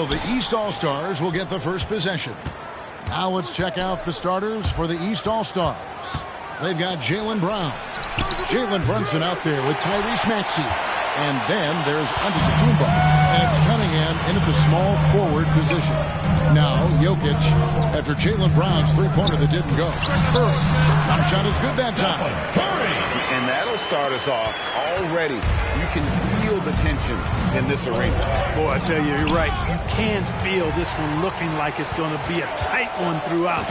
The East All-Stars will get the first possession. Now let's check out the starters for the East All-Stars. They've got Jaylen Brown. Jalen Brunson out there with Tyrese Maxey. And then there's Antetokounmpo. And it's Cunningham in at the small forward position. Now Jokic after Jaylen Brown's three-pointer that didn't go. Curry. Jump shot is good that time. Curry. And that'll start us off already. You can feel the tension in this arena. Boy, I tell you, you're right. You can feel this one looking like it's going to be a tight one throughout.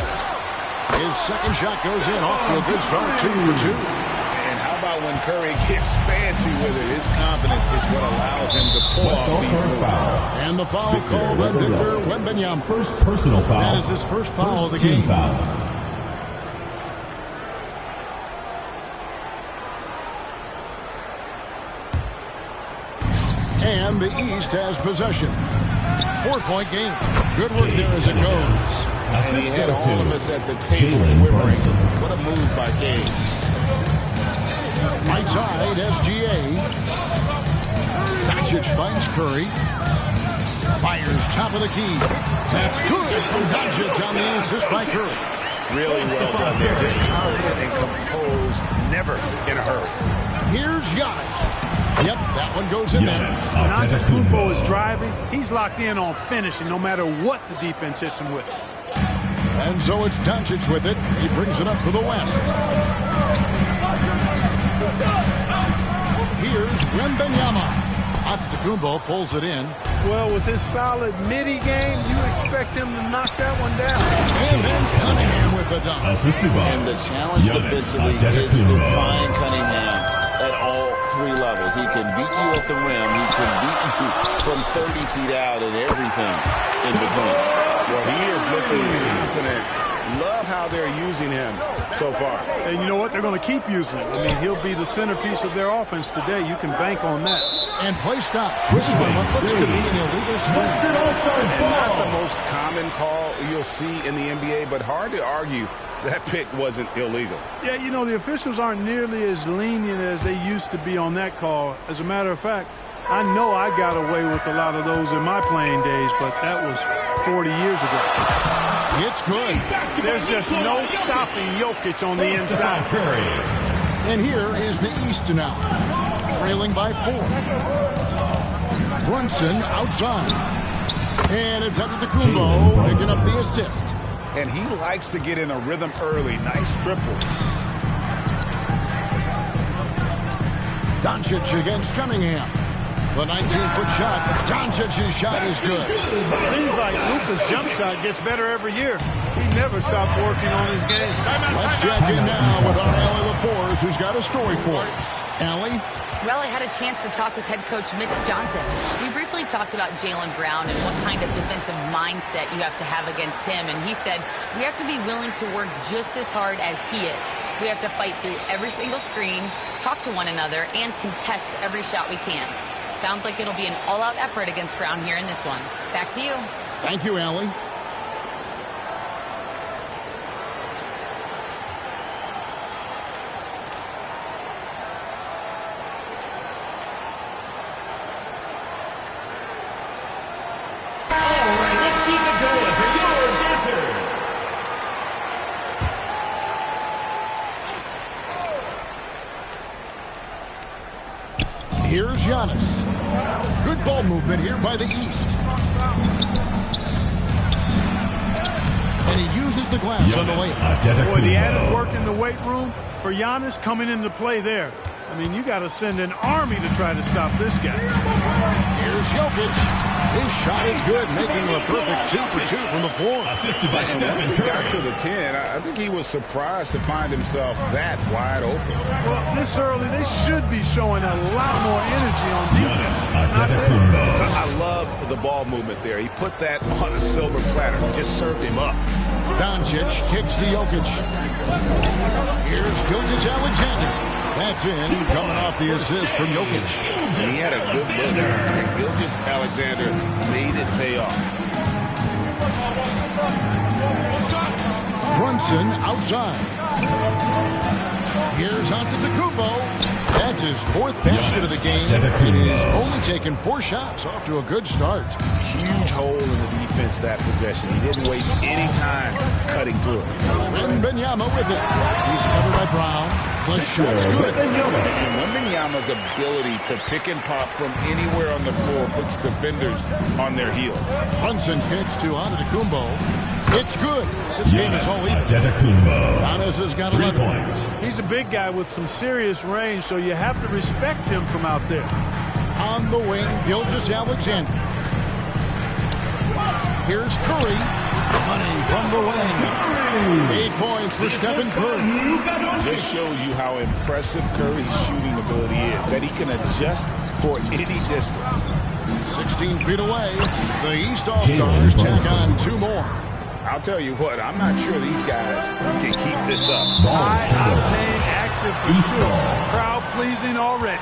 His second shot goes in, off to a good start, 2 for 2. And how about when Curry gets fancy with it? His confidence is what allows him to pull off these moves. And the foul called on Victor Wembanyama. First personal foul. That is his first foul of the game. Foul. And the East has possession. 4-point game. Good work there as it goes. And he had all of us at the table quivering. What a move by Gabe. Right side, SGA. Doncic finds Curry. Fires top of the key. That's good from Doncic on the assist by Curry. Really well done there. Just confident and composed. Never in a hurry. Here's Giannis. Yep, that one goes in there. When Antetokounmpo is driving, he's locked in on finishing no matter what the defense hits him with. And so it's Doncic with it. He brings it up for the West. Here's Wembanyama. Antetokounmpo pulls it in. Well, with his solid midi game, you expect him to knock that one down. And then Cunningham with the dunk. And the challenge defensively is to find Cunningham at all three levels. He can beat you at the rim. He can beat you from 30 feet out and everything in between. Well, he is looking confident. Love how they're using him so far. And you know what? They're going to keep using him. I mean, he'll be the centerpiece of their offense today. You can bank on that. And play stops. Whistling what looks to be an illegal swing. And not the most common call you'll see in the NBA, but hard to argue that pick wasn't illegal. Yeah, you know, the officials aren't nearly as lenient as they used to be on that call. As a matter of fact, I know I got away with a lot of those in my playing days, but that was 40 years ago. It's good. There's just no stopping Jokic on the inside. And here is the East now, trailing by 4. Brunson outside. And it's Antetokounmpo picking up the assist. And he likes to get in a rhythm early. Nice triple. Doncic against Cunningham. The 19-foot shot. Doncic's shot is good. Seems like Luka's jump shot gets better every year. He never stops working on his game. Let's check in now with our Allie LaForce, who's got a story for us. Allie? Well, I had a chance to talk with head coach Mitch Johnson. We briefly talked about Jaylen Brown and what kind of defensive mindset you have to have against him. And he said, we have to be willing to work just as hard as he is. We have to fight through every single screen, talk to one another, and contest every shot we can. Sounds like it'll be an all-out effort against Brown here in this one. Back to you. Thank you, Allie. Here's Giannis. Good ball movement here by the East. And he uses the glass on the way. Boy, the added work in the weight room for Giannis coming into play there. I mean, you got to send an army to try to stop this guy. Here's Jokic. His shot is good, making a perfect 2 for 2 from the floor. Assisted by Once he got to the 10, I think he was surprised to find himself that wide open. Well, this early, they should be showing a lot more energy on defense. I love the ball movement there. He put that on a silver platter. Just served him up. Doncic kicks to Jokic. Here's Gilgeous-Alexander. That's in, coming off the assist from Jokic. And he had a good look there, and Gilgeous-Alexander made it pay off. Brunson outside. Here's Antetokounmpo. That's It's his fourth basket of the game. And he's only taken 4 shots, off to a good start. Huge hole in the defense that possession. He didn't waste any time cutting through it. Wembanyama with it. He's covered by Brown. The shot's good. And Wembanyama's ability to pick and pop from anywhere on the floor puts defenders on their heels. Brunson kicks to Antetokounmpo. It's good. This game is all even. Giannis has got 11 points. He's a big guy with some serious range, so you have to respect him from out there. On the wing, Gilgeous-Alexander. Here's Curry. Running from the wing. 8 points for Stephen Curry. This shows you how impressive Curry's shooting ability is, that he can adjust for any distance. 16 feet away. The East All-Stars tack on 2 more. I'll tell you what, I'm not sure these guys can keep this up. High-octane action for sure. Crowd-pleasing already.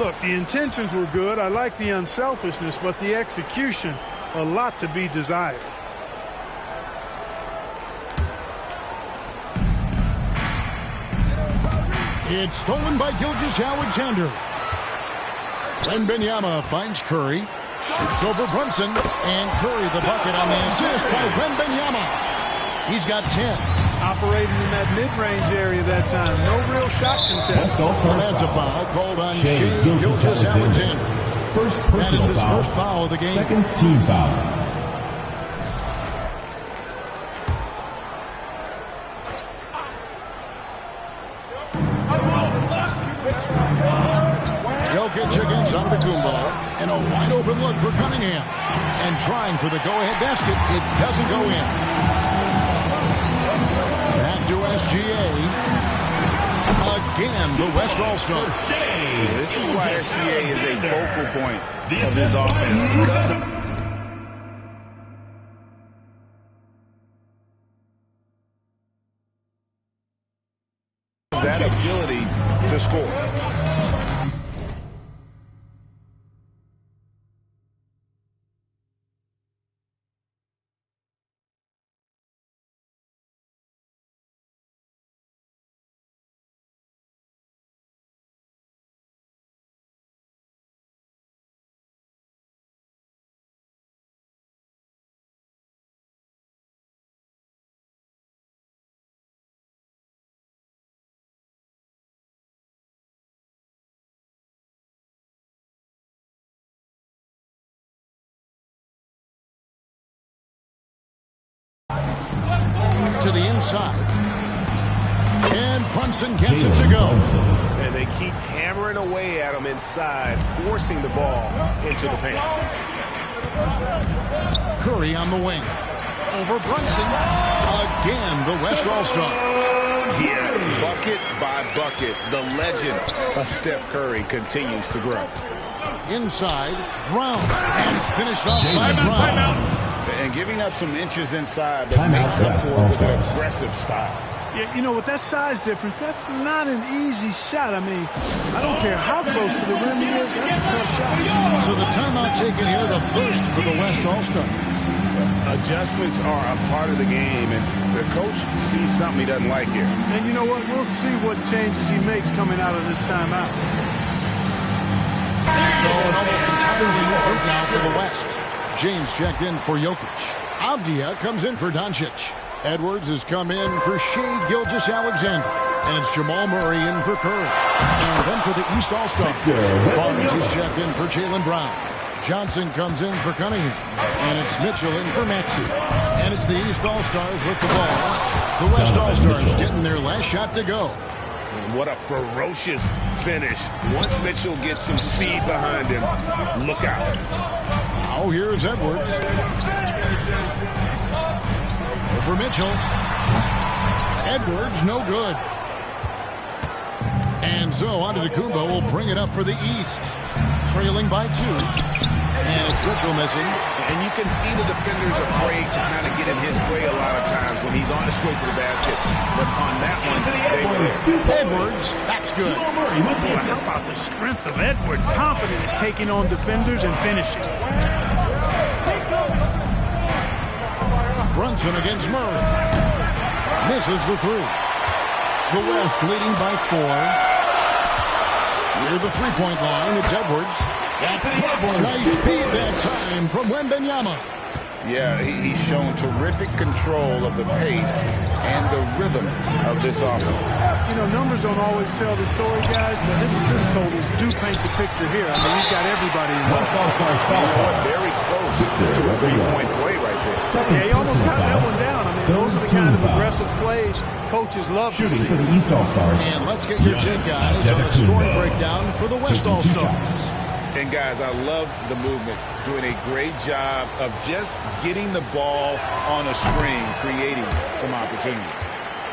Look, the intentions were good. I like the unselfishness, but the execution, a lot to be desired. It's stolen by Gilgeous-Alexander. Wembanyama finds Curry. Shoots over Brunson. And Curry the bucket on the assist by Wembanyama. He's got 10. Operating in that mid-range area that time. No real shot contest. That's a foul called on Shai Gilgeous-Alexander. That is his first foul of the game. Second team foul. Jokic against Antetokounmpo, and a wide-open look for Cunningham. And trying for the go-ahead basket, it doesn't go in. Back to SGA. Again, the West All-Stars. This is why SGA is a focal point of this offense. Because of that ability to score. To the inside. And Brunson gets it to go. And they keep hammering away at him inside, forcing the ball into the paint. Curry on the wing. Over Brunson. Again, the West All-Star. Yeah, bucket by bucket, the legend of Steph Curry continues to grow. Inside, Brown. And finished off by Brown. And giving up some inches inside, but makes up for it with an aggressive style. Yeah, you know, with that size difference, that's not an easy shot. I mean, I don't care how close to the rim he is, that's a tough shot. So the timeout taken here, the first for the West All-Stars. Adjustments are a part of the game, and the coach sees something he doesn't like here. And you know what? We'll see what changes he makes coming out of this timeout. So an almost entirely new group now for the West. James checked in for Jokic. Avdia comes in for Doncic. Edwards has come in for Shai Gilgeous-Alexander. And it's Jamal Murray in for Curry. And then for the East All-Stars, Barnes has checked in for Jaylen Brown. Johnson comes in for Cunningham. And it's Mitchell in for Maxey. And it's the East All-Stars with the ball. The West All-Stars getting their last shot to go. And what a ferocious finish. Once Mitchell gets some speed behind him, look out. Now here's Edwards. For Mitchell. Edwards, no good. And so Antetokounmpo will bring it up for the East. Trailing by 2. And it's Mitchell missing. And you can see the defenders afraid to kind of get in his way a lot of times when he's on his way to the basket. But on that one, they were there. Edwards, that's good. How about the strength of Edwards, confident in taking on defenders and finishing. Brunson against Murray. Misses the 3. The West leading by 4. Near the three-point line, it's Edwards. Nice speed that time from Wembanyama. Yeah, he's shown terrific control of the pace and the rhythm of this offense. You know, numbers don't always tell the story, guys, but his assist totals do paint the picture here. I mean, he's got everybody in there. Very close to a three-point play right there. Yeah, he almost got that one down. I mean, those are the kind of aggressive plays coaches love to see. For the East All-Stars. And let's get your take, guys, on the scoring breakdown for the West All-Stars. And, guys, I love the movement. Doing a great job of just getting the ball on a string, creating some opportunities.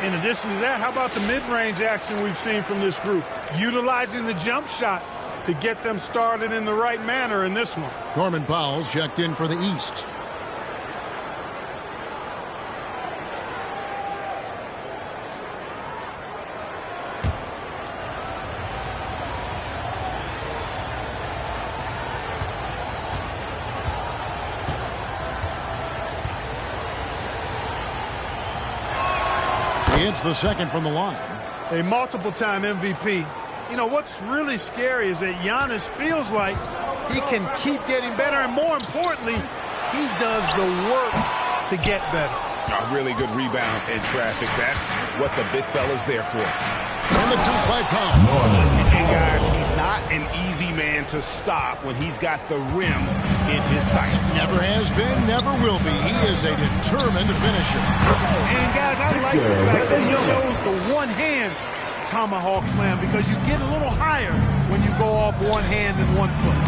In addition to that, how about the mid-range action we've seen from this group? Utilizing the jump shot to get them started in the right manner in this one. Norman Powell's checked in for the East. It's the second from the line. A multiple-time MVP. You know, what's really scary is that Giannis feels like he can keep getting better, and more importantly, he does the work to get better. A really good rebound in traffic. That's what the big fella's there for. And the dunk by Powell. And, guys, he's not an easy man to stop when he's got the rim in his sights. Never has been, never will be. He is a determined finisher. And, guys, I like the fact that he shows the one-hand tomahawk slam because you get a little higher when you go off one hand and 1 foot.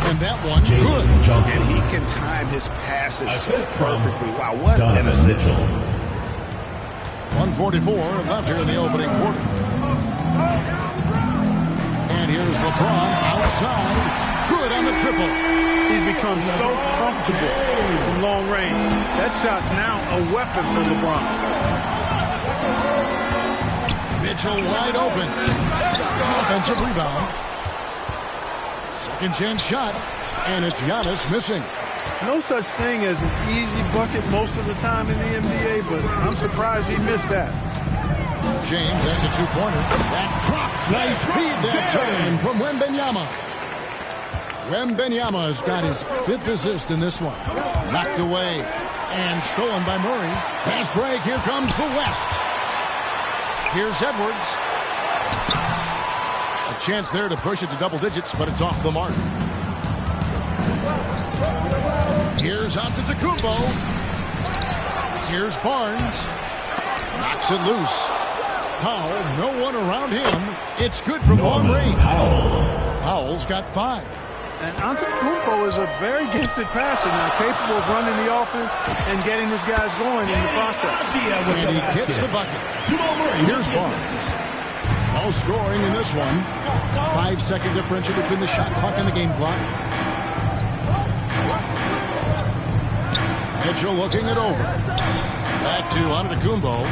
And that one, good. And he can time his passes perfectly. Wow, what an assist. 1:44 left here in the opening quarter. And here's LeBron outside. Good on the triple. He's become so comfortable from long range. That shot's now a weapon for LeBron. Mitchell wide open. Offensive rebound. Second chance shot. And it's Giannis missing. No such thing as an easy bucket most of the time in the NBA, but I'm surprised he missed that. James, that's a two-pointer. That drops. Nice speed that time from Wembanyama. Wembanyama's got his 5th assist in this one. Knocked away and stolen by Murray. Pass break. Here comes the West. Here's Edwards. A chance there to push it to double digits, but it's off the mark. Here's Antetokounmpo. Here's Barnes. Knocks it loose. Powell, no one around him. It's good from long range. Powell's got 5. And Antetokounmpo is a very gifted passer now, capable of running the offense and getting his guys going in the process. And he gets the bucket. Here's Barnes. No scoring in this one. 5-second differential between the shot clock and the game clock. Mitchell looking it over. Back to Antetokounmpo.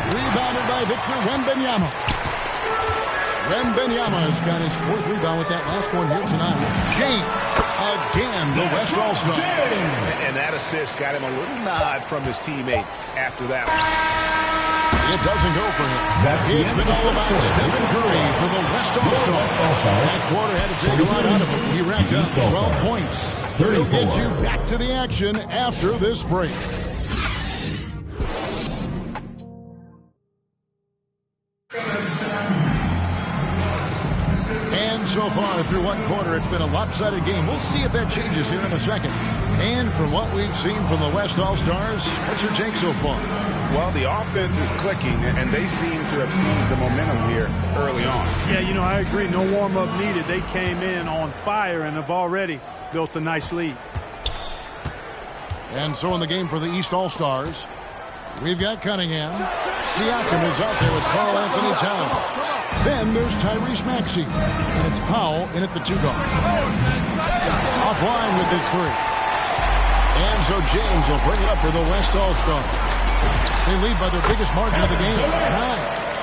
Rebounded by Victor Wembanyama. Wembanyama's got his 4th rebound with that last one here tonight. James, again, the West All-Star. And that assist got him a little nod from his teammate after that. It doesn't go for him. It's been all about Stephen Curry for the West All-Stars. That quarter had to take a lot out of him. He racked up 12 points. He'll get you back to the action after this break. So far through one quarter, it's been a lopsided game. We'll see if that changes here in a second. And from what we've seen from the West All-Stars, what's your take so far? Well, the offense is clicking, and they seem to have seized the momentum here early on. Yeah, you know, I agree. No warm-up needed. They came in on fire and have already built a nice lead. And so in the game for the East All-Stars, we've got Cunningham. Siakam is out there with Karl Anthony Towns. Then there's Tyrese Maxey. And it's Powell in at the 2-guard. Offline with this 3. And so James will bring it up for the West All-Stars. They lead by their biggest margin of the game, 9.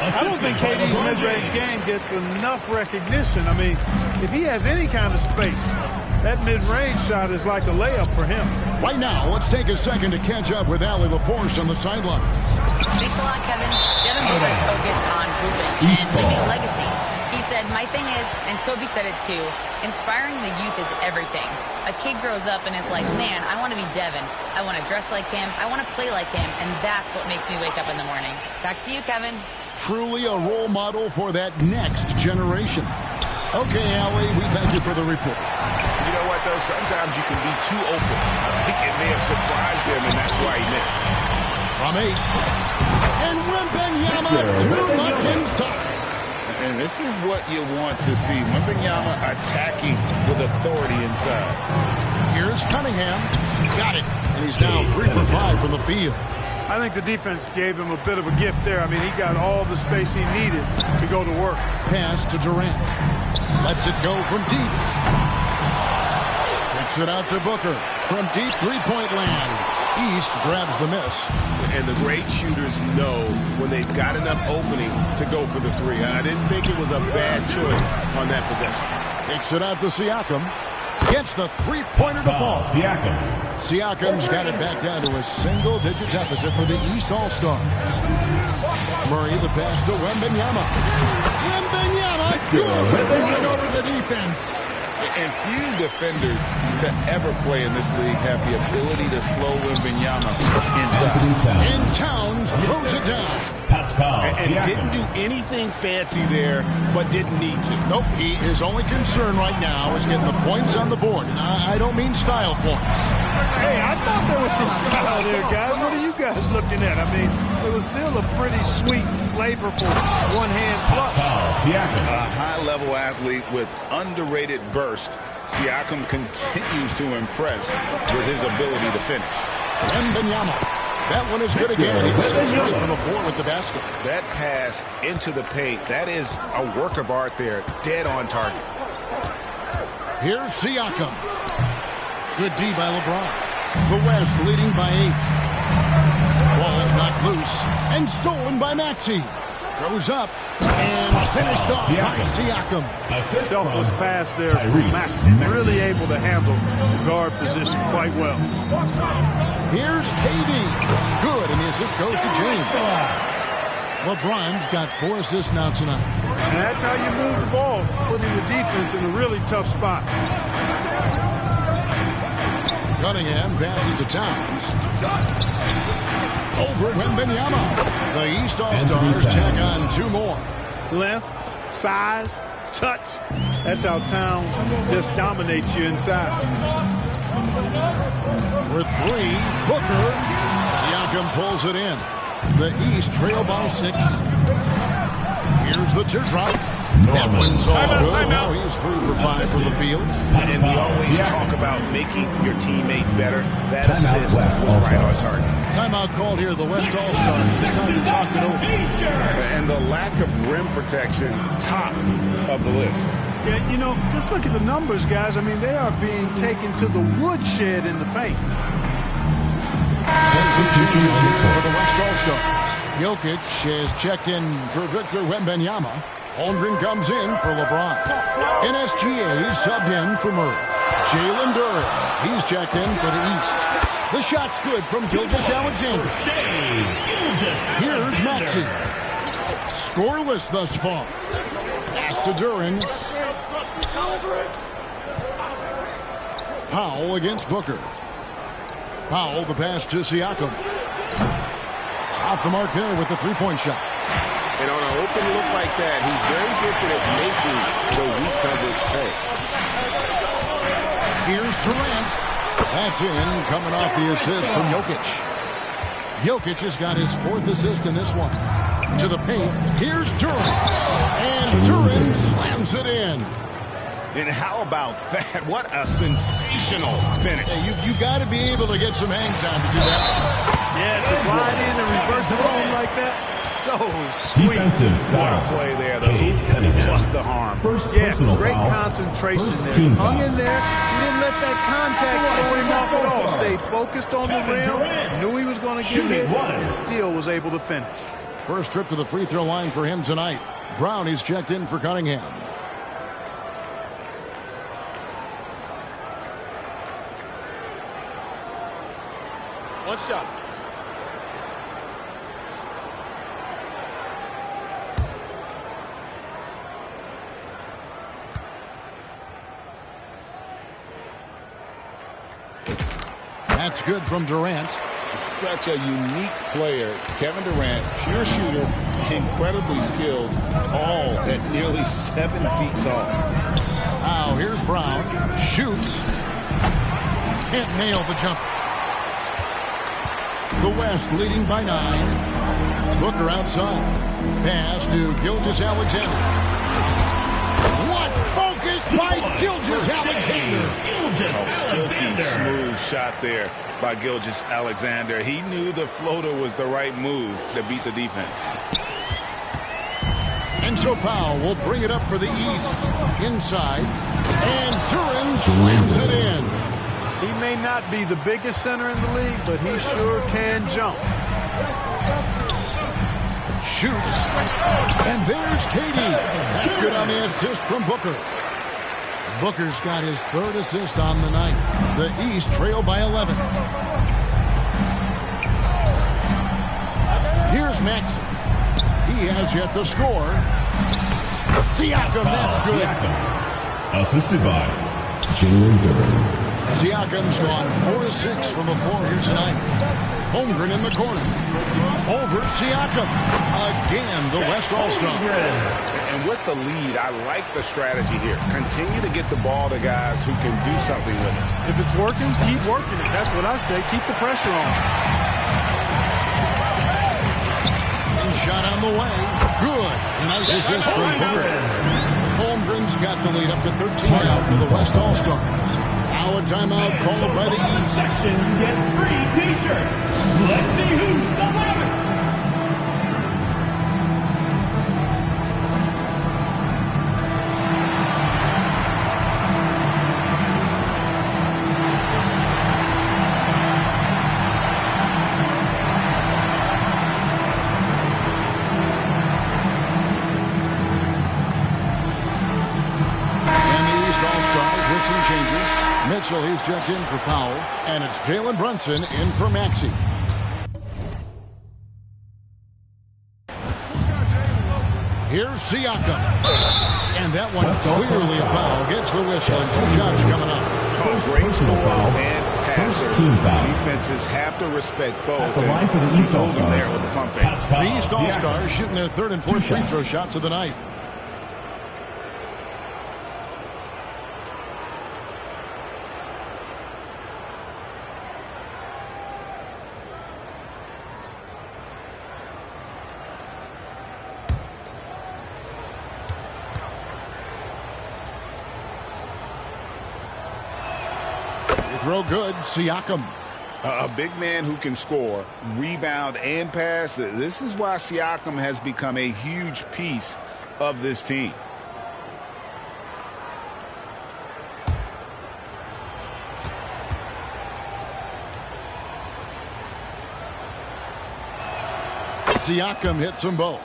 I don't think KD's mid-range game gets enough recognition. I mean, if he has any kind of space, that mid-range shot is like a layup for him. Right now, let's take a second to catch up with Allie LaForce on the sidelines. Thanks a lot, Kevin. Devin Booker's focused on hooping. leaving a legacy. He said, my thing is, and Kobe said it too, inspiring the youth is everything. A kid grows up and is like, man, I want to be Devin. I want to dress like him. I want to play like him. And that's what makes me wake up in the morning. Back to you, Kevin. Truly a role model for that next generation. Okay, Allie, we thank you for the report. You know what, though? Sometimes you can be too open. I think it may have surprised him, and that's why he missed. From 8. And Wembanyama too much inside. And this is what you want to see. Wembanyama attacking with authority inside. Here's Cunningham. Got it. And he's now 3 for 5 from the field. I think the defense gave him a bit of a gift there. I mean, he got all the space he needed to go to work. Pass to Durant. Lets it go from deep. Kicks it out to Booker. From deep three-point land. East grabs the miss. And the great shooters know when they've got enough opening to go for the three. I didn't think it was a bad choice on that possession. Kicks it out to Siakam. Gets the three-pointer to fall. Siakam's got it back down to a single-digit deficit for the East All-Stars. Murray the pass to Wembanyama. Wembanyama! Good! Right over the defense. And few defenders to ever play in this league have the ability to slow Wembanyama inside. In Towns throws it down. And didn't do anything fancy there, but didn't need to. Nope, his only concern right now is getting the points on the board. And I don't mean style points. Hey, I thought there was some style there, guys. What are you guys looking at? I mean, it was still a pretty sweet, flavorful one-hand flush. A high-level athlete with underrated burst. Siakam continues to impress with his ability to finish. Wembanyama. That one is good again. He's 6 right from the floor with the basket. That pass into the paint, that is a work of art there. Dead on target. Here's Siakam. Good D by LeBron. The West leading by 8. Ball's knocked loose and stolen by Maxey. Goes up and finished off by Siakam. Selfless pass there from Maxey. Really able to handle the guard position quite well. Here's KD. Good, and the assist goes to James. LeBron's got 4 assists now tonight. And that's how you move the ball, putting the defense in a really tough spot. Cunningham passes to Towns. Over Wembanyama. The East All-Stars tack on 2 more. Length, size, touch. That's how Towns just dominates you inside. For 3, Booker. Siakam pulls it in. The East trail by 6. Here's the teardrop. That one's all good. Now he's 3 for 5 from the field. And we always talk about making your teammate better. That assist was right on target. Timeout called here. The West All-Stars decided to talk it over. And the lack of rim protection, top of the list. Yeah, you know, just look at the numbers, guys. I mean, they are being taken to the woodshed in the paint. Substitution for the West All-Stars. Jokic has checked in for Victor Wembanyama. Holmgren comes in for LeBron. NSGA subbed in for Murray. Jalen Duren, he's checked in for the East. The shot's good from Gilgeous-Alexander. Here's Maxey. Scoreless thus far. Pass to Duren. Powell against Booker. Powell, the pass to Siakam. Off the mark there with the three-point shot. And on an open look like that, he's very gifted at making the weak coverage pay. Here's Durant. That's in, coming off the assist from Jokic. Jokic has got his 4th assist in this one. To the paint, here's Durant. And Durant slams it in. And how about that? What a sensational finish. Hey, you got to be able to get some hang time to do that. Yeah, to glide in and reverse it home like that. So sweet. What a play there. The hoop plus the harm. Yeah, great concentration there. Hung in there. He didn't let that contact throw him off at all. Stayed focused on the rim. Knew he was going to get hit and still was able to finish. First trip to the free throw line for him tonight. Brown is checked in for Cunningham. One shot. That's good from Durant. Such a unique player. Kevin Durant, pure shooter, incredibly skilled, all at nearly 7 feet tall. Now here's Brown. Shoots. Can't nail the jumper. The West leading by 9. Booker outside. Pass to Gilgeous-Alexander. What focus by Gilgeous-Alexander. Silky smooth shot there by Gilgeous-Alexander. He knew the floater was the right move to beat the defense. And so Powell will bring it up for the East. Inside. And Duran slams it in. He may not be the biggest center in the league, but he sure can jump. Shoots. And there's Katie. That's good on the assist from Booker. Booker's got his 3rd assist on the night. The East trail by 11. Here's Maxey. He has yet to score. Siakam, that's good. Assisted by Jalen Duran. Siakam's gone 4 of 6 from the floor here tonight. Holmgren in the corner. Over Siakam. Again, the West All-Star. And with the lead, I like the strategy here. Continue to get the ball to guys who can do something with it. If it's working, keep working it. That's what I say. Keep the pressure on. Shot on the way. Good. Nice assist from Booker. Holmgren's got the lead up to 13 now for the West All-Stars. Now a timeout called by the East. Section gets free t-shirts. Let's see who's the loudest. Mitchell, he's checked in for Powell, and it's Jalen Brunson in for Maxey. Here's Siakam. And that one clearly a foul. Gets the whistle, and 2 shots coming up. Great scorer and passer. Defenses have to respect both. At the line for the East All-Stars. There with the pump fake. The East All-Stars shooting their 3rd and 4th free throw shots of the night. Throw good. Siakam. A big man who can score, rebound, and pass. This is why Siakam has become a huge piece of this team. Siakam hits them both.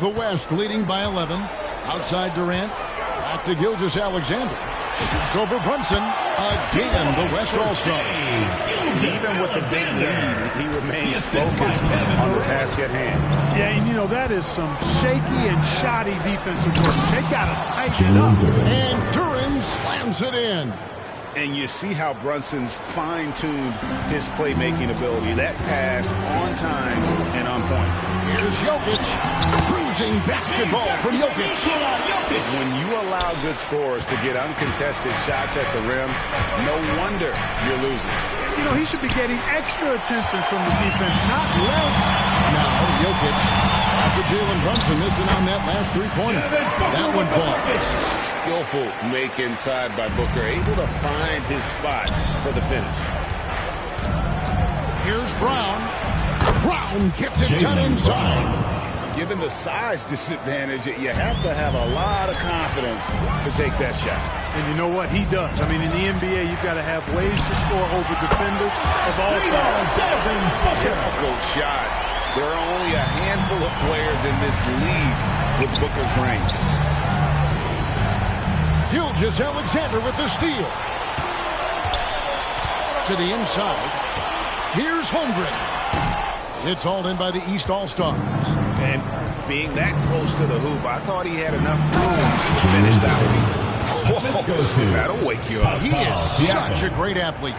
The West leading by 11. Outside Durant. Back to Gilgeous-Alexander. It's over Brunson. Again, the West All-Star. Even with the big lead, he remains focused on the task at hand. Yeah, and you know, that is some shaky and shoddy defensive work. They got to tighten it up. And Duran slams it in. And you see how Brunson's fine-tuned his playmaking ability. That pass on time and on point. Here's Jokic. Cruising basketball from Jokic. When you allow good scorers to get uncontested shots at the rim, no wonder you're losing. You know, he should be getting extra attention from the defense, not less. Now, Jokic. After Jalen Brunson missing on that last 3-pointer. That one falls. Skillful make inside by Booker, able to find his spot for the finish. Here's Brown. Brown gets it done inside. Given the size disadvantage, you have to have a lot of confidence to take that shot. And you know what? He does. I mean, in the NBA, you've got to have ways to score over defenders of all sizes. Difficult shot. There are only a handful of players in this league with Booker's range. Gilgeous-Alexander with the steal. To the inside. Here's Holmgren. It's hauled in by the East All-Stars. And being that close to the hoop, I thought he had enough room to finish that one. Assist goes to That'll wake you up. He is such a great athlete.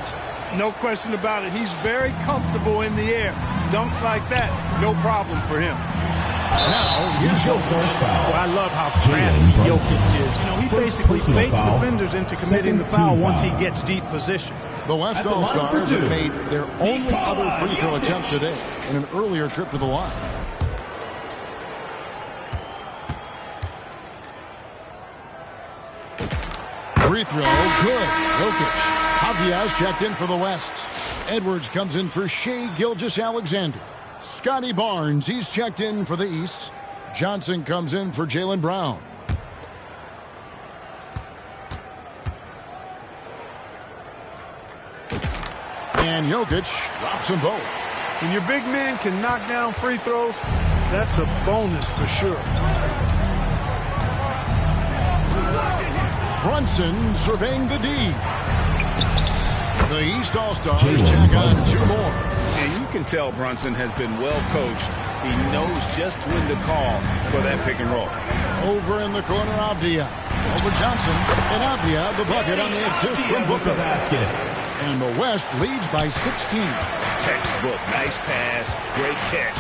No question about it. He's very comfortable in the air. Dunks like that, no problem for him. Now, here's Jokic. Well, I love how crafty Jokic is. You know, he basically baits defenders into committing the foul once he gets deep position. The West All-Stars have made their only other free throw attempt today in an earlier trip to the line. Free throw, good. Jokic. Javier checked in for the West. Edwards comes in for Shai Gilgeous-Alexander. Scotty Barnes, he's checked in for the East. Johnson comes in for Jaylen Brown. And Jokic drops them both. When your big man can knock down free throws, that's a bonus for sure. Brunson surveying the D. The East All-Stars check on 2 more. And you can tell Brunson has been well coached. He knows just when to call for that pick and roll. Over in the corner, Avdia. Over Johnson. And Avdia, the bucket on the assist from Booker. And the West leads by 16. Textbook. Nice pass. Great catch.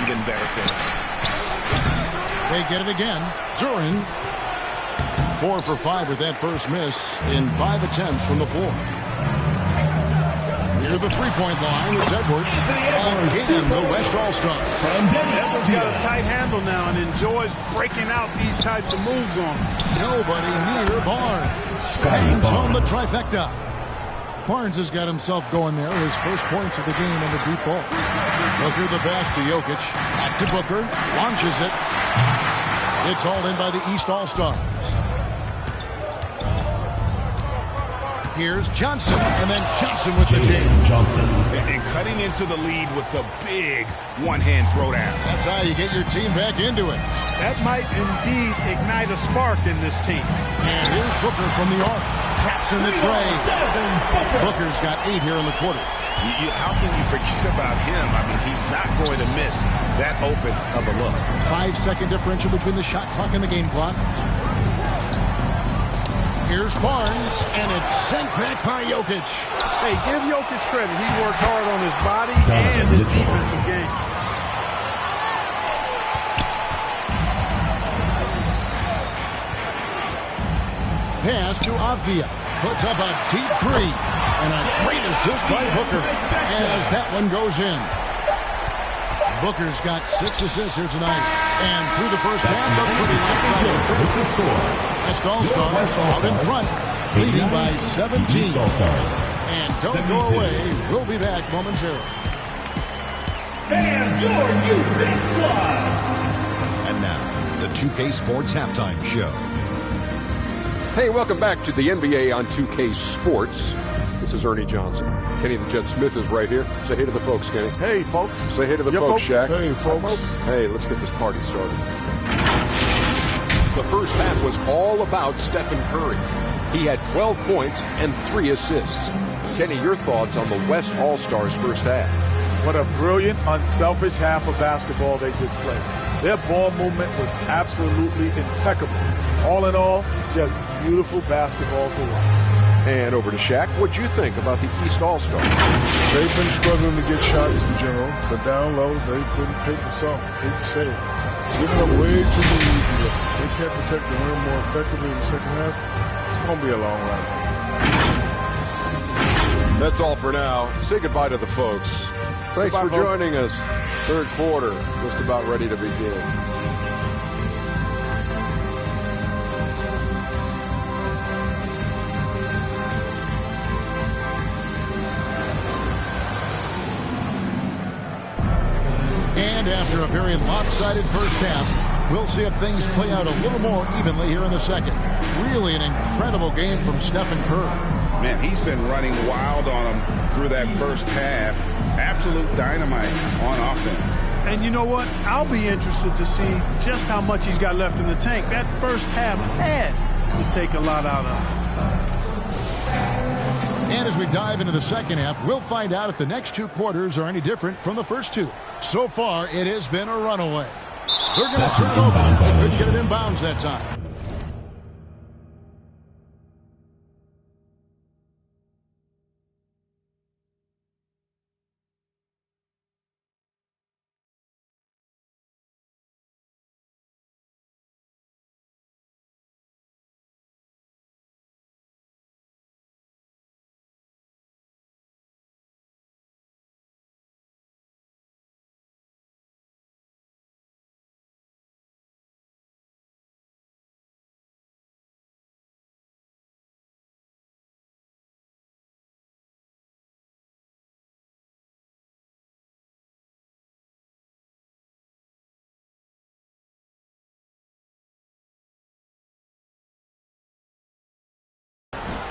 Even better finish. They get it again. Duren. 4 for 5 with that first miss in 5 attempts from the floor. Near the three-point line is Edwards. Again, the West All-Star. Edwards got a tight handle now and enjoys breaking out these types of moves on him. Nobody near Barnes. Hangs on the trifecta. Barnes has got himself going there. His first points of the game on the deep ball. Booker the pass to Jokic. Back to Booker. Launches it. It's hauled in by the East All-Stars. Here's Johnson, and then Johnson with the jam. And cutting into the lead with the big one-hand throwdown. That's how you get your team back into it. That might indeed ignite a spark in this team. And here's Booker from the arc. Traps in the tray. Booker's got 8 here in the quarter. How can you forget about him? I mean, he's not going to miss that open of a look. 5-second differential between the shot clock and the game clock. Here's Barnes, and it's sent back by Jokic. Hey, give Jokic credit. He's worked hard on his body and his defensive game. Pass to Avdia. Puts up a deep 3. And a great assist by Booker as that one goes in. Booker's got 6 assists here tonight. And through the first half, the pretty score. West All-Stars out in front, leading by 17. And don't go away. We'll be back momentarily. And your new big squad. And now, the 2K Sports Halftime Show. Hey, welcome back to the NBA on 2K Sports. This is Ernie Johnson. Kenny the Jet Smith is right here. Say hey to the folks, Kenny. Hey, folks. Say hey to the folks, Shaq. Hey, folks. Hey, let's get this party started. The first half was all about Stephen Curry. He had 12 points and 3 assists. Kenny, your thoughts on the West All-Stars first half? What a brilliant, unselfish half of basketball they just played. Their ball movement was absolutely impeccable. All in all, just beautiful basketball to watch. And over to Shaq. What'd you think about the East All-Stars? They've been struggling to get shots in general, but down low, they've been picking soft. Hate to say it. Giving up way too many easy looks. They can't protect the rim more effectively in the second half. It's going to be a long ride. That's all for now. Say goodbye to the folks. Thanks for joining us. Third quarter, just about ready to begin. And after a very lopsided first half, we'll see if things play out a little more evenly here in the second. Really an incredible game from Stephen Curry. Man, he's been running wild on him through that first half. Absolute dynamite on offense. And you know what? I'll be interested to see just how much he's got left in the tank. That first half had to take a lot out of him. And as we dive into the second half, we'll find out if the next 2 quarters are any different from the first 2. So far, it has been a runaway. They're going to turn it over. They couldn't get it in bounds that time.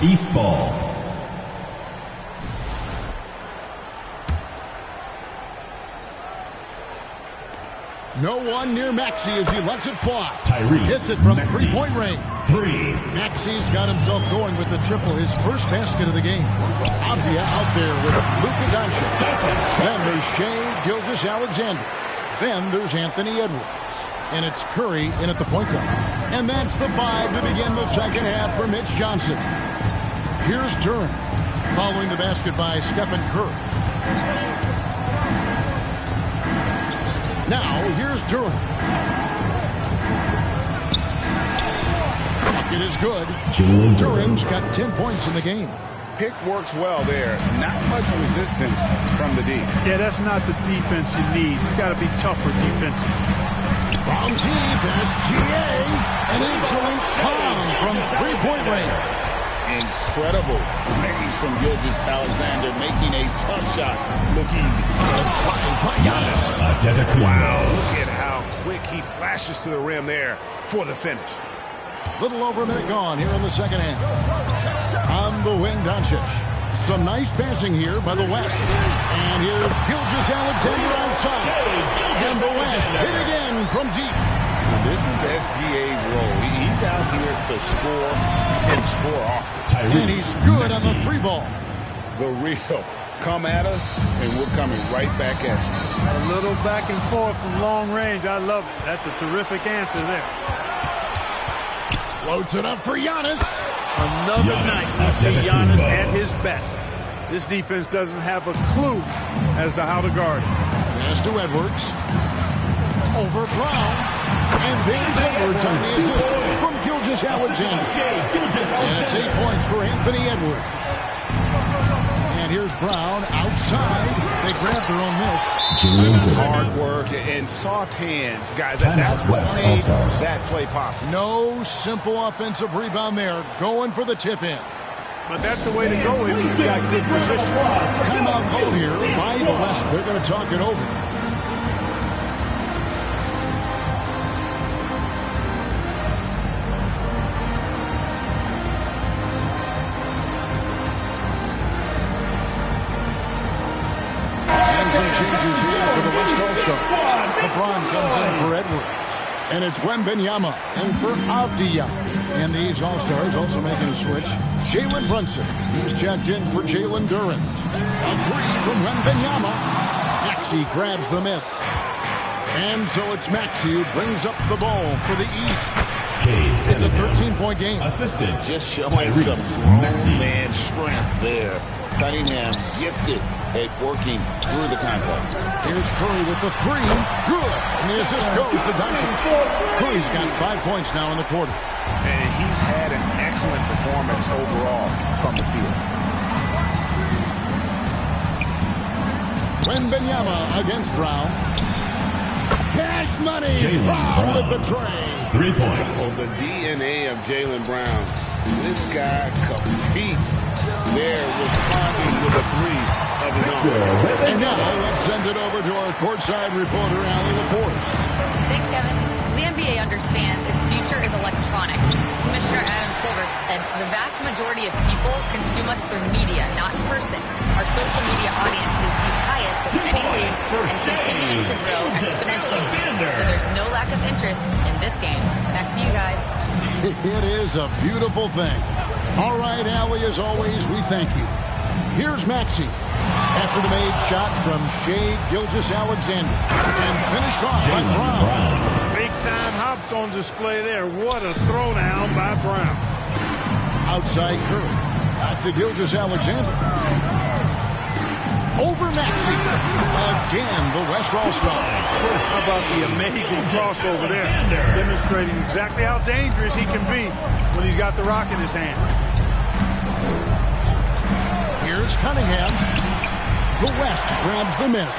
East ball. No one near Maxey as he lets it fly. Tyrese hits it from Maxey. three-point range. 3. Maxey's got himself going with the triple, his first basket of the game. Avdia out there with Luka Doncic. Then there's Shai Gilgeous-Alexander. Then there's Anthony Edwards. And it's Curry in at the point guard. And that's the 5 to begin the second half for Mitch Johnson. Here's Duren following the basket by Stephen Curry. Now, here's Duren. Bucket is good. Duren's got 10 points in the game. Pick works well there. Not much resistance from the D. Yeah, that's not the defense you need. You got to be tougher defensive. From deep, SGA. An absolute bomb from three-point range. Incredible range from Gilgeous-Alexander, making a tough shot look easy. Giannis Antetokounmpo. Wow, look at how quick he flashes to the rim there for the finish. Little over a minute gone here in the second half. On the wing, Doncic. Some nice passing here by the West. And here's Gilgeous-Alexander outside. And the West hit again from deep. This is SGA's role. He's out here to score and score often. And he's good on the three ball. The real. Come at us, and we're coming right back at you. A little back and forth from long range. I love it. That's a terrific answer there. Floats it up for Giannis. Another night we see Giannis at his best. This defense doesn't have a clue as to how to guard him. Pass to Edwards. Over Brown. And there's Edwards on the assist from Gilgeous-Alexander. And it's 8 points for Anthony Edwards. And here's Brown outside. They grab their own miss. Hard work and soft hands, guys. That's what made that play possible. No simple offensive rebound there. Going for the tip-in. But that's the way to go if you've got good position. Timeout call here by the West. They're going to talk it over. Changes here for the West All-Stars. LeBron comes in for Edwards. And it's Wembanyama in for Avdia. And these All-Stars also making a switch. Jalen Brunson. He's checked in for Jalen Duren. A three from Wembanyama. Maxey grabs the miss. And so it's Maxey who brings up the ball for the East. It's a 13-point game. Assistant. Just showing some grown man strength there. Cunningham gifted at working through the contact. Here's Curry with the three. Good. And the assist goes to Doncic. Curry's got 5 points now in the quarter. And he's had an excellent performance overall from the field. Wembanyama against Brown. Cash money. Brown with the tray. 3 points. Oh, the DNA of Jaylen Brown. This guy competes. They're responding with a three of his own. And now let's send it over to our courtside reporter, Allie LaForce. Thanks, Kevin. The NBA understands its future is electronic. Commissioner Adam Silver said the vast majority of people consume us through media, not in person. Our social media audience is the highest of any league and continuing to grow exponentially. So there's no lack of interest in this game. Back to you guys. It is a beautiful thing. All right, Allie, as always, we thank you. Here's Maxey after the made shot from Shai Gilgeous-Alexander and finished off by Brown. Big-time hops on display there. What a throwdown by Brown. Outside Curry. Back to Gilgeous-Alexander. Over Maxey. Again, the West All-Stars. How about the amazing crossover there? Demonstrating exactly how dangerous he can be when he's got the rock in his hand. Here's Cunningham. The West grabs the miss.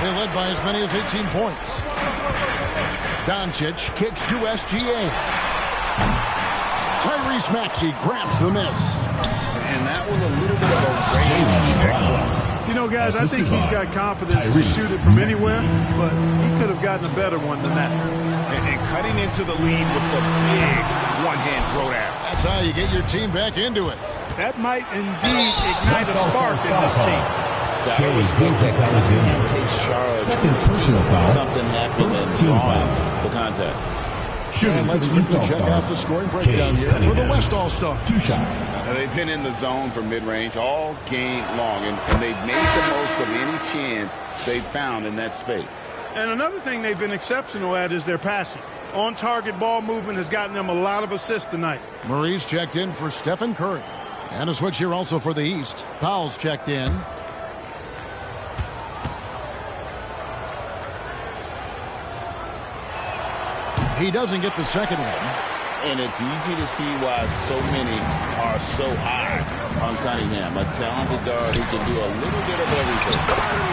They led by as many as 18 points. Doncic kicks to SGA. Tyrese Maxey grabs the miss. And that was a little bit of a range check. You know, guys, I think he's got confidence to shoot it from anywhere, but he could have gotten a better one than that. And cutting into the lead with the big one-hand throwdown. That's how you get your team back into it. That might indeed ignite a spark in this team. That was Gilgeous-Alexander takes charge. Second personal foul. Something happened First and team drawing foul. the contact. And let's quickly check out the scoring breakdown here for the West All-Stars. 2 shots. They've been in the zone for mid-range all game long, and they've made the most of any chance they've found in that space. And another thing they've been exceptional at is their passing. On-target ball movement has gotten them a lot of assists tonight. Murray's checked in for Stephen Curry. And a switch here also for the East. Powell's checked in. He doesn't get the second one. And it's easy to see why so many are so high on Cunningham. A talented guard who can do a little bit of everything.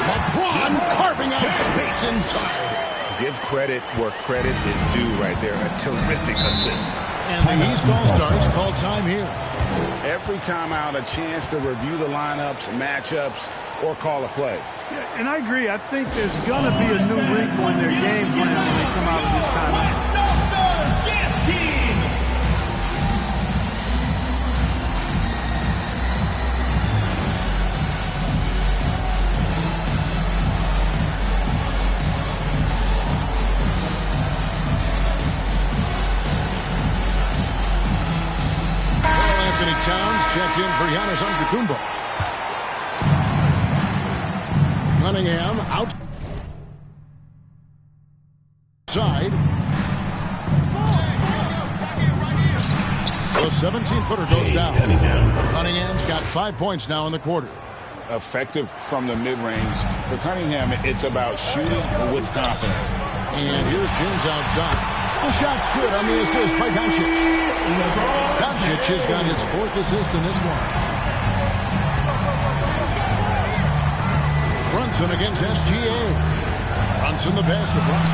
LeBron carving out space inside. Give credit where credit is due right there. A terrific assist. And the East All-Stars call time here. Every time out, a chance to review the lineups, matchups, or call a play. Yeah, and I agree. I think there's going to be a new wrinkle in their game plan when they come out of this timeout. Towns checked in for Giannis Antetokounmpo. Cunningham outside. The 17-footer goes down. Cunningham's got 5 points now in the quarter. Effective from the mid-range. For Cunningham, it's about shooting with confidence. And here's James outside. The shot's good on the assist by Doncic. Doncic has got his 4th assist in this one. Brunson against SGA. Brunson the basketball.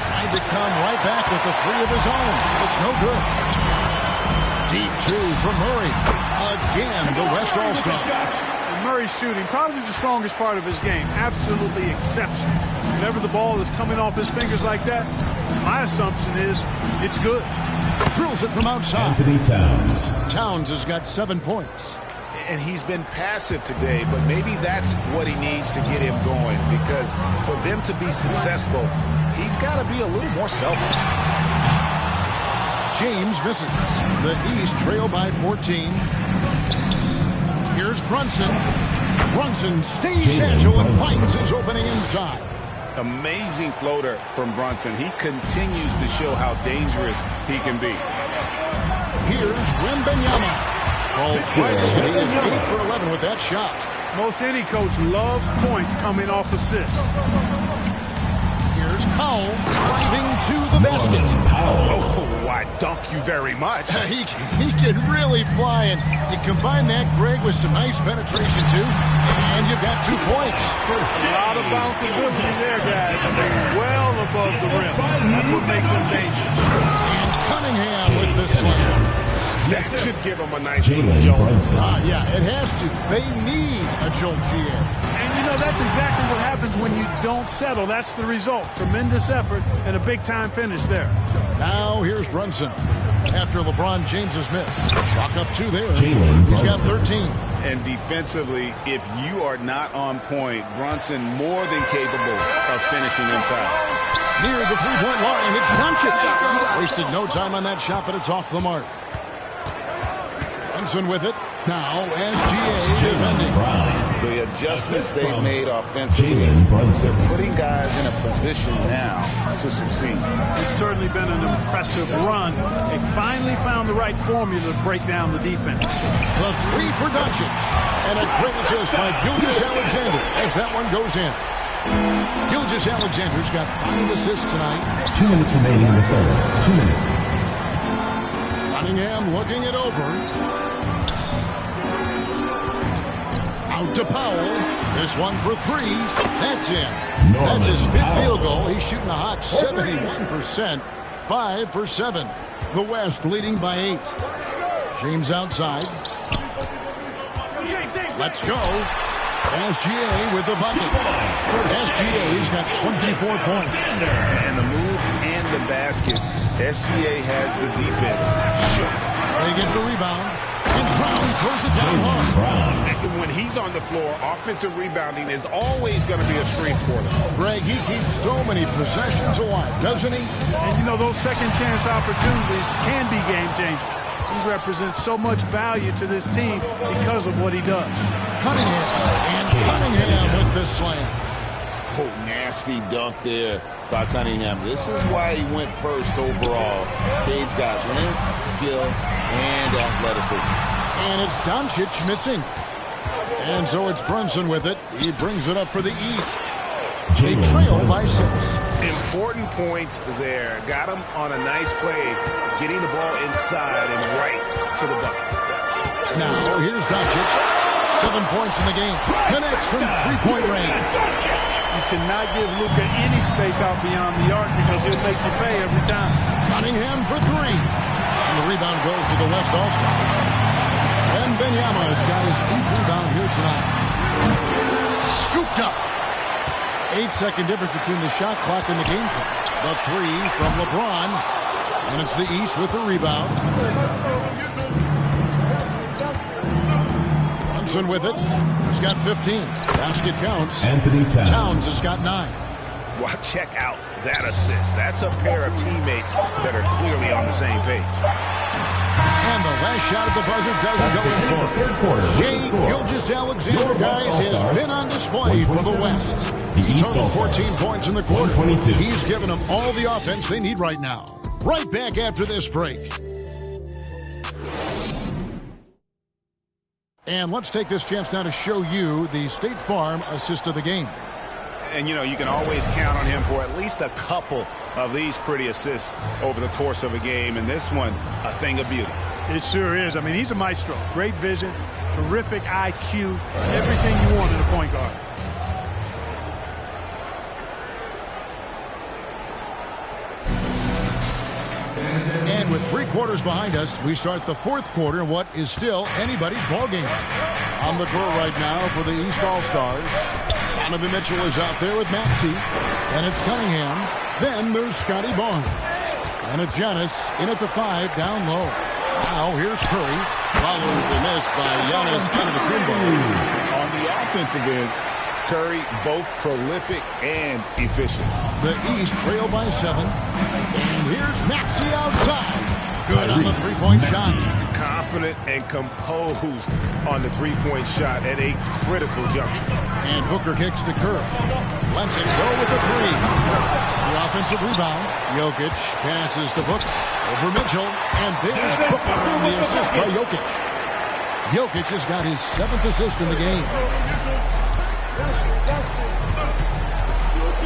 Tried to come right back with the 3 of his own. It's no good. Deep 2 from Murray. Again, the West All-Stars. Murray's shooting, probably the strongest part of his game. Absolutely exceptional. Whenever the ball is coming off his fingers like that, my assumption is it's good. Drills it from outside. Anthony Towns. Towns has got 7 points. And he's been passive today, but maybe that's what he needs to get him going, because for them to be successful, he's got to be a little more selfish. James misses. The East trail by 14. Here's Brunson. Brunson stays agile and finds his opening inside. Amazing floater from Brunson. He continues to show how dangerous he can be. Here's Wembanyama. Ball Friday, and he is 8 for 11 with that shot. Most any coach loves points coming off assists. Here's Powell driving to the basket. Oh, I dunk you very much. He can really fly, and you combine that, Greg, with some nice penetration, too, and you've got 2 points. A lot of bounceability there, guys. Well above the rim. That's what makes him dangerous. And Cunningham with the slam. That should give him a nice little jolt. Yeah, it has to. They need a jolt, GA. And, you know, that's exactly what happens when you don't settle. That's the result. Tremendous effort and a big-time finish there. Now here's Brunson. After LeBron James's miss. Chalk up 2 there. Jalen He's got Brunson. 13. And defensively, if you are not on point, Brunson more than capable of finishing inside. Near the three-point line, it's Doncic. Wasted no time on that shot, but it's off the mark. Brunson with it. Now, SGA defending. The adjustments they've made offensively, they're putting guys in a position now to succeed. It's certainly been an impressive run. They finally found the right formula to break down the defense. The 3 for Doncic. And a great assist by Gilgeous-Alexander as that one goes in. Gilgeous-Alexander's got 5 assists tonight. 2 minutes remaining in the third. 2 minutes. Cunningham looking it over. Out to Powell. This one for 3. That's in. That's his 5th field goal. He's shooting a hot 71%. 5 for 7. The West leading by 8. James outside. Let's go. SGA with the bucket. SGA's got 24 points. And the move and the the basket. SGA has the defense. They get the rebound. And Brown throws it down hard. When he's on the floor, offensive rebounding is always going to be a strength for them. Greg, he keeps so many possessions alive, doesn't he? And you know, those second chance opportunities can be game changers. He represents so much value to this team because of what he does. Cunningham with the slam. Oh, nasty dunk there by Cunningham. This is why he went first overall. Cade's got length, skill, and athleticism. And it's Doncic missing. And so it's Brunson with it. He brings it up for the East. They trail by 6. Important points there. Got him on a nice play, getting the ball inside and right to the bucket. Now, here's Doncic. 7 points in the game. Connects from three-point range. You cannot give Luka any space out beyond the arc because he'll make you pay every time. Cunningham for 3. And the rebound goes to the West All-Stars. And Benyama's got his 8th rebound here tonight. Scooped up. 8-second difference between the shot clock and the game clock. The 3 from LeBron. And it's the East with the rebound. Brunson with it. He's got 15. Basket counts. Anthony Towns. Towns has got 9. Well, check out that assist. That's a pair of teammates that are clearly on the same page. And the last shot at the buzzer doesn't go in for him. Jay Gilgeous-Alexander, guys, has been on display for the West. He totaled 14 points in the quarter. He's given them all the offense they need right now. Right back after this break. And let's take this chance now to show you the State Farm assist of the game. And, you know, you can always count on him for at least a couple of these pretty assists over the course of a game. And this one, a thing of beauty. It sure is. I mean, he's a maestro. Great vision, terrific IQ, everything you want in a point guard. And with 3 quarters behind us, we start the 4th quarter in what is still anybody's ballgame. On the court right now for the East All-Stars. Donovan Mitchell is out there with Maxey. And it's Cunningham. Then there's Scotty Barnes. And it's Giannis in at the 5 down low. Now here's Curry. Followed the miss by Giannis Antetokounmpo. On the offensive end, Curry both prolific and efficient. The East trail by 7. And here's Maxey outside. Good on the three-point shot. Confident and composed on the three-point shot at a critical juncture. And Booker kicks to Curry. Lets it go with the 3. The offensive rebound. Jokic passes to Booker. Over Mitchell. And there's Booker on the assist by Jokic. Jokic has got his 7th assist in the game.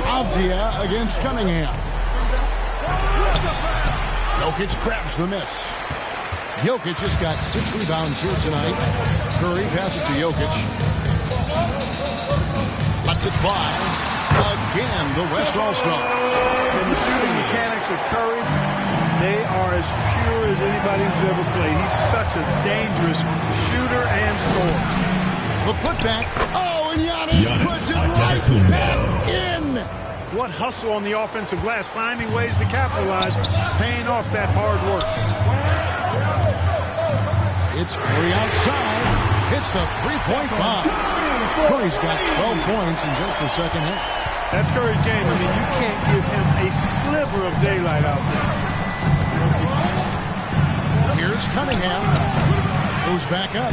Avdia against Cunningham. Jokic grabs the miss. Jokic has got 6 rebounds here tonight. Curry passes to Jokic. Lets it fly. Again, the West All-Star. And the shooting mechanics of Curry, they are as pure as anybody's ever played. He's such a dangerous shooter and scorer. The putback. Oh, and Giannis puts it right back in. What hustle on the offensive glass, finding ways to capitalize, paying off that hard work. It's Curry outside. Hits the three-point bomb. Curry's got 12 points in just the second half. That's Curry's game. I mean, you can't give him a sliver of daylight out there. Here's Cunningham. Goes back up.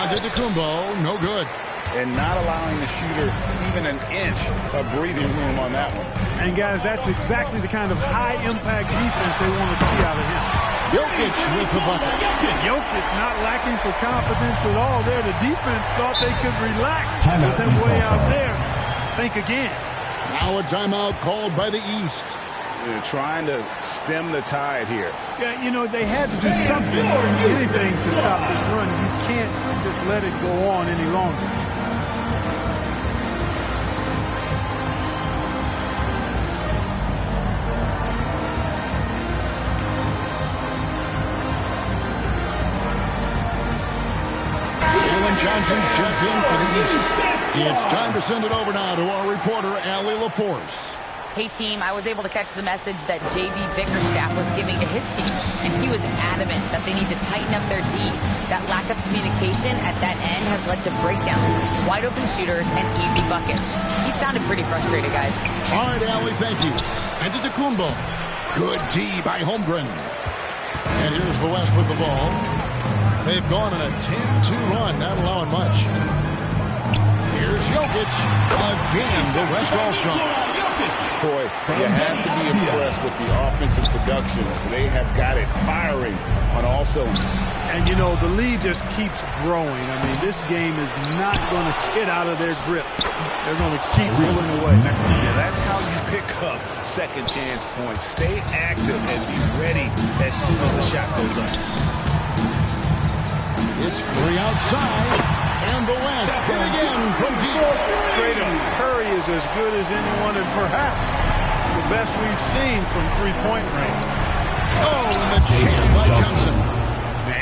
Antetokounmpo, no good. And not allowing the shooter even an inch of breathing room on that one. And, guys, that's exactly the kind of high-impact defense they want to see out of him. Jokic with the bucket. Jokic not lacking for confidence at all there. The defense thought they could relax with him way out there. Think again. Now a timeout called by the East. They're trying to stem the tide here. Yeah, you know, they had to do something, anything to stop this run. You can't just let it go on any longer. Johnson's checked in for the East. It's time to send it over now to our reporter, Allie LaForce. Hey, team, I was able to catch the message that J.B. Bickerstaff was giving to his team, and he was adamant that they need to tighten up their D. That lack of communication at that end has led to breakdowns, wide-open shooters, and easy buckets. He sounded pretty frustrated, guys. All right, Allie, thank you. And to Tacumbo. Good D by Holmgren. And here's the West with the ball. They've gone on a 10-2 run, not allowing much. Here's Jokic. Again, the West All-Star. Boy, you have to be impressed with the offensive production. They have got it firing on all cylinders. And, you know, the lead just keeps growing. I mean, this game is not going to get out of their grip. They're going to keep pulling away. Yeah, that's how you pick up second chance points. Stay active and be ready as soon as the shot goes up. It's Curry outside, and the West going in from deep. Straight up, Curry is as good as anyone, and perhaps the best we've seen from three-point range. Oh, and the jam by Johnson.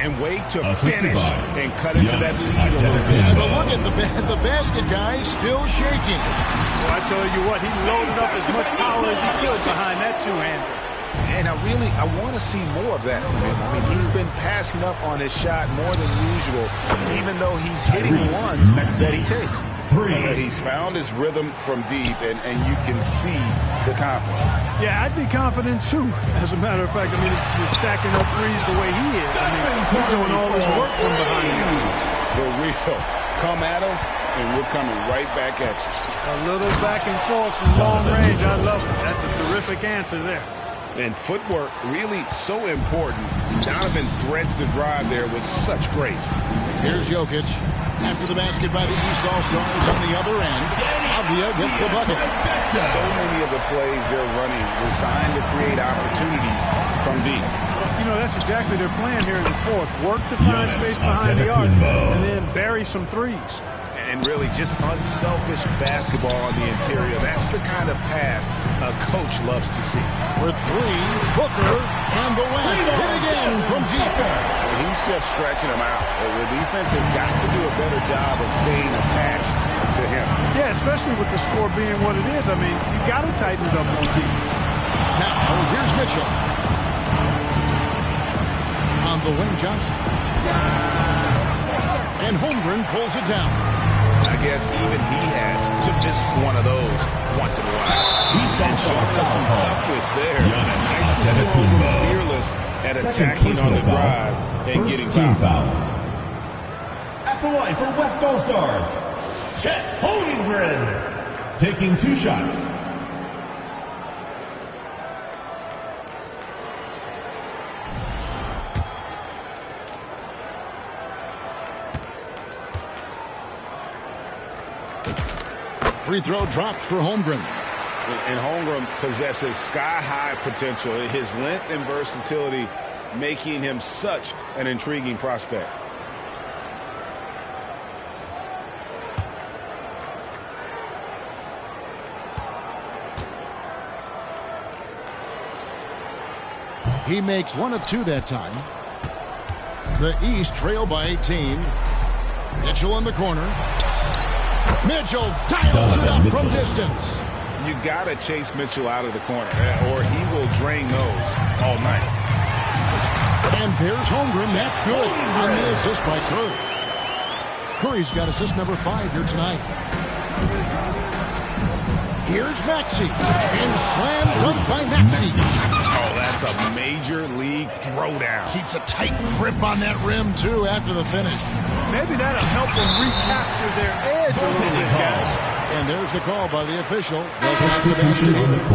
And wait to finish and cut into that lead a little bit. Yeah, but look at the basket guy still shaking. Well, I tell you what, he loaded up as much power as he could behind that two-hander. And I want to see more of that from him. I mean, he's been passing up on his shot more than usual, even though he's hitting the ones that he takes. He's found his rhythm from deep, and you can see the confidence. Yeah, I'd be confident, too. As a matter of fact, I mean, if you're stacking up threes the way he is, I mean, he's doing all his work from behind you. For real. Come at us, and we're coming right back at you. A little back and forth from long range. I love it. That's a terrific answer there. And footwork really so important. Donovan threads the drive there with such grace. Here's Jokic. After the basket by the East All-Stars on the other end. Avdia gets the bucket. So many of the plays they're running designed to create opportunities from deep. You know, that's exactly their plan here in the fourth. Work to find space behind the arc and then bury some threes. And really just unselfish basketball on the interior. That's the kind of pass a coach loves to see. With three, Booker and the West hit again from deep. He's just stretching them out. The defense has got to do a better job of staying attached to him. Yeah, especially with the score being what it is. I mean, you got to tighten it up on deep. Now, here's Mitchell. On the wing, Johnson. And Holmgren pulls it down. I guess even he has to miss one of those once in a while. He's showing us some toughness there. Nice to see him fearless at attacking on the drive and getting fouled. At the line for West All-Stars, Chet Holmgren, taking 2 shots. Free throw drops for Holmgren. And Holmgren possesses sky-high potential. His length and versatility making him such an intriguing prospect. He makes 1 of 2 that time. The East trail by 18. Mitchell in the corner. Mitchell dials it up from distance. You got to chase Mitchell out of the corner, or he will drain those all night. And there's Holmgren. That's good. And the assist by Curry. Curry's got assist number 5 here tonight. Here's Maxey. And slam dunk by Maxey. Oh, that's a major league throwdown. Keeps a tight grip on that rim, too, after the finish. Maybe that'll help them recapture their edge a little bit, guys. And there's the call by the official.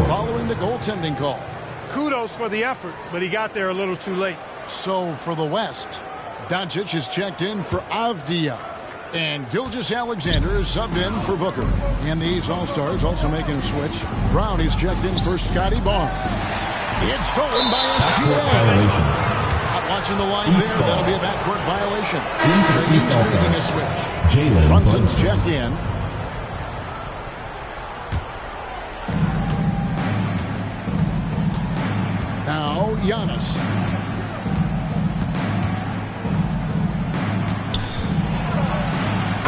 Following the goaltending call. Kudos for the effort, but he got there a little too late. So for the West, Doncic is checked in for Avdia. And Gilgeous-Alexander is subbed in for Booker. And the East All-Stars also making a switch. Brown is checked in for Scotty Barnes. It's stolen by SGA. Watching the line there, that'll be a backcourt violation. He's making a switch. Brunson's checked in. Now Giannis.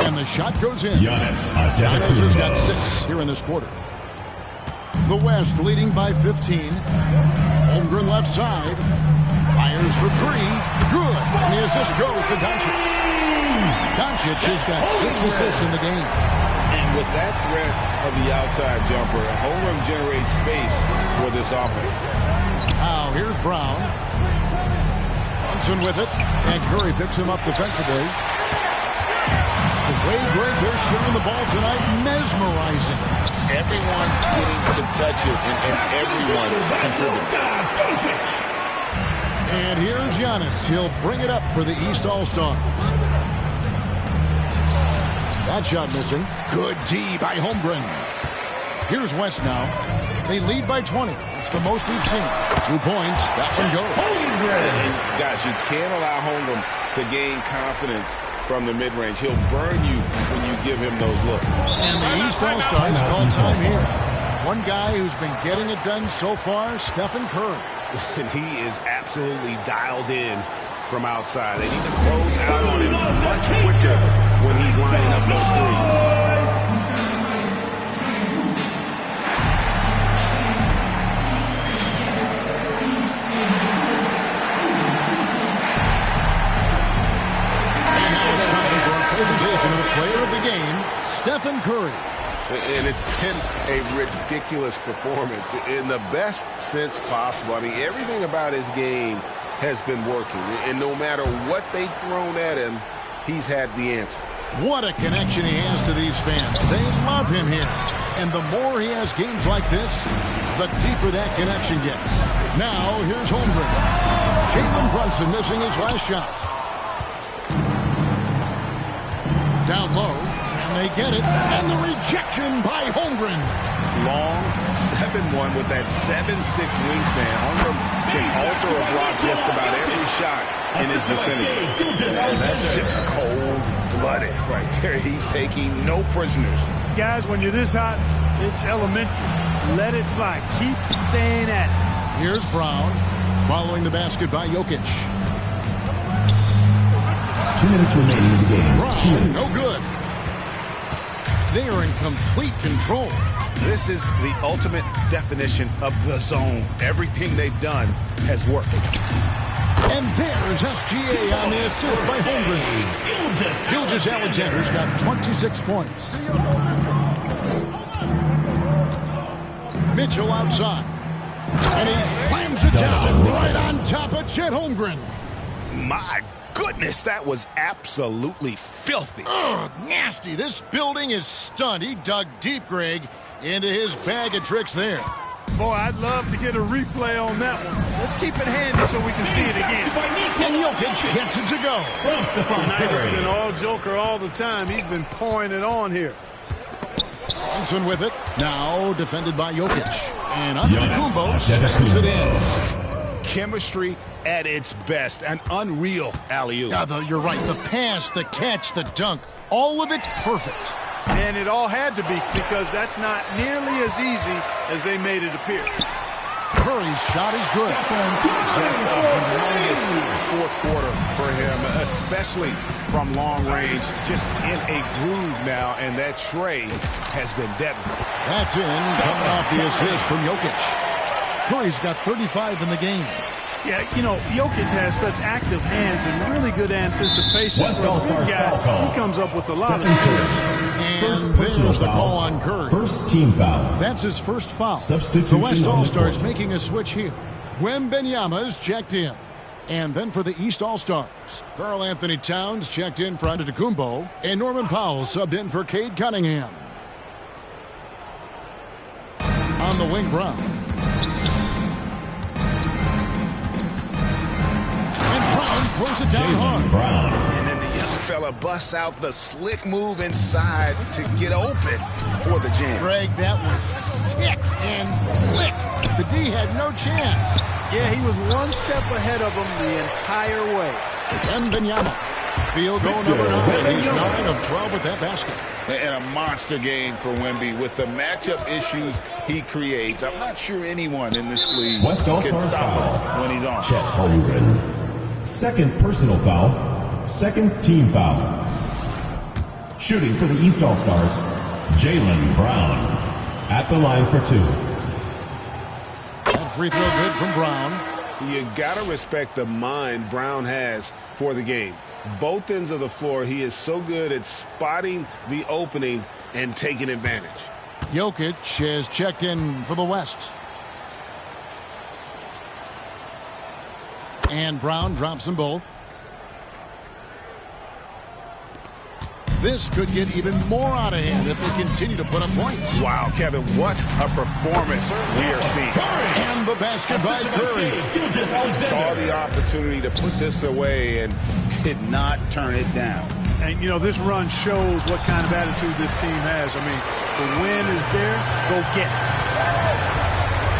And the shot goes in. Giannis has got 6 here in this quarter. The West leading by 15. Holmgren left side. Fires for three. Good. And the assist goes to Doncic. Doncic has got 6 assists in the game. And with that threat of the outside jumper, Holmgren generates space for this offense. Now here's Brown. Brunson with it. And Curry picks him up defensively. The way, Greg, they're sharing the ball tonight, mesmerizing. Everyone's getting to touch it, and everyone's contributing. And here's Giannis. He'll bring it up for the East All-Stars. That shot missing. Good D by Holmgren. Here's West now. They lead by 20. It's the most we've seen. 2 points. That one goes. And guys, you can't allow Holmgren to gain confidence from the mid-range. He'll burn you when you give him those looks. And the East All-Stars call time here. One guy who's been getting it done so far, Stephen Curry. And he is absolutely dialed in from outside. They need to close out on him much quicker when he's lining up those threes. Presentation of the player of the game, Stephen Curry. And it's been a ridiculous performance in the best sense possible. I mean, everything about his game has been working. And no matter what they've thrown at him, he's had the answer. What a connection he has to these fans. They love him here. And the more he has games like this, the deeper that connection gets. Now, here's Holmgren. Jalen Brunson missing his last shot. Down low, and they get it, and the rejection by Holmgren. Long 7-1 with that 7'6" wingspan. Holmgren can alter a block just about every shot in his vicinity. And that's just cold-blooded right there. He's taking no prisoners. Guys, when you're this hot, it's elementary. Let it fly. Keep staying at it. Here's Brown, following the basket by Jokic. 2 minutes remaining in the game. Brown, no good. They are in complete control. This is the ultimate definition of the zone. Everything they've done has worked. And there's SGA on the assist by Holmgren. Gilgeous-Alexander's got 26 points. Mitchell outside. And he slams it down right on top of Chet Holmgren. My goodness, that was absolutely filthy. Ugh, nasty. This building is stunned. He dug deep, Greg, into his bag of tricks there. Boy, I'd love to get a replay on that one. Let's keep it handy so we can see it again. And Jokic gets it to go. Tonight has been all Joker all the time. He's been pouring it on here. Brunson with it. Now defended by Jokic. And Antetokounmpo slams it in. Chemistry at its best. An unreal alley-oop. You're right. The pass, the catch, the dunk, all of it perfect. And it all had to be, because that's not nearly as easy as they made it appear. Curry's shot is good. Just a humongous fourth quarter for him, especially from long range. Just in a groove now, and that tray has been deadly. That's in, coming off the assist from Jokic. Curry's got 35 in the game. Yeah, you know, Jokic has such active hands and really good anticipation. West All-Stars foul call. He comes up with a lot of skills. And there's the call on Curry. First team foul. That's his first foul. Substitution the West on the All-Stars court. making a switch here. Wembanyama's checked in. And then for the East All-Stars, Karl Anthony Towns checked in for Antetokounmpo, and Norman Powell subbed in for Cade Cunningham. On the wing, Brown. Throws it down hard. Brown. And then the young fella busts out the slick move inside to get open for the jam. Greg, that was sick and slick. The D had no chance. Yeah, he was one step ahead of him the entire way. Wembanyama. Field goal number 9. He's 9 of 12 with that basket. And a monster game for Wemby with the matchup issues he creates. I'm not sure anyone in this league can stop him when he's on. Chet Holmgren. Second personal foul. Second team foul. Shooting for the East All-Stars, Jaylen Brown. At the line for 2. Free throw good from Brown. You got to respect the mind Brown has for the game. Both ends of the floor, he is so good at spotting the opening and taking advantage. Jokic has checked in for the West. And Brown drops them both. This could get even more out of hand if they continue to put up points. Wow, Kevin, what a performance we are seeing. And the basket by Curry. Saw the opportunity to put this away and did not turn it down. And, you know, this run shows what kind of attitude this team has. I mean, the win is there. Go get it.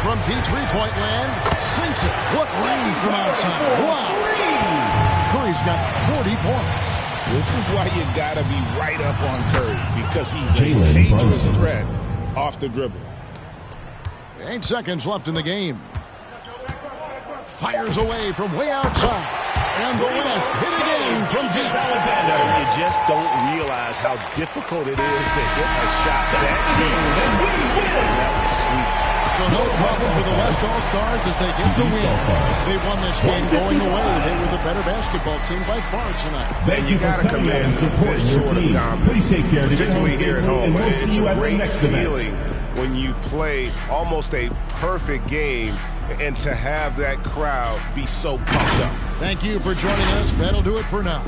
From deep three-point land, sinks it. What range from outside. Wow. Curry's got 40 points. This is why you got to be right up on Curry, because he's a dangerous threat off the dribble. 8 seconds left in the game. Fires away from way outside. And the West hit again from deep. Alexander. You just don't realize how difficult it is to hit a shot that deep. That was sweet. So no problem for the West All-Stars as they get the win. They won this game going away. They were the better basketball team by far tonight. Thank you for coming and supporting your team. Please take care to get home safely, and we'll see you at the next event. When you play almost a perfect game and to have that crowd be so pumped up. Thank you for joining us. That'll do it for now.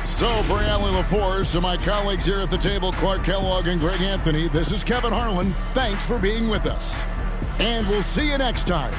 So for Allie LaForce, to my colleagues here at the table, Clark Kellogg and Greg Anthony, this is Kevin Harlan. Thanks for being with us. And we'll see you next time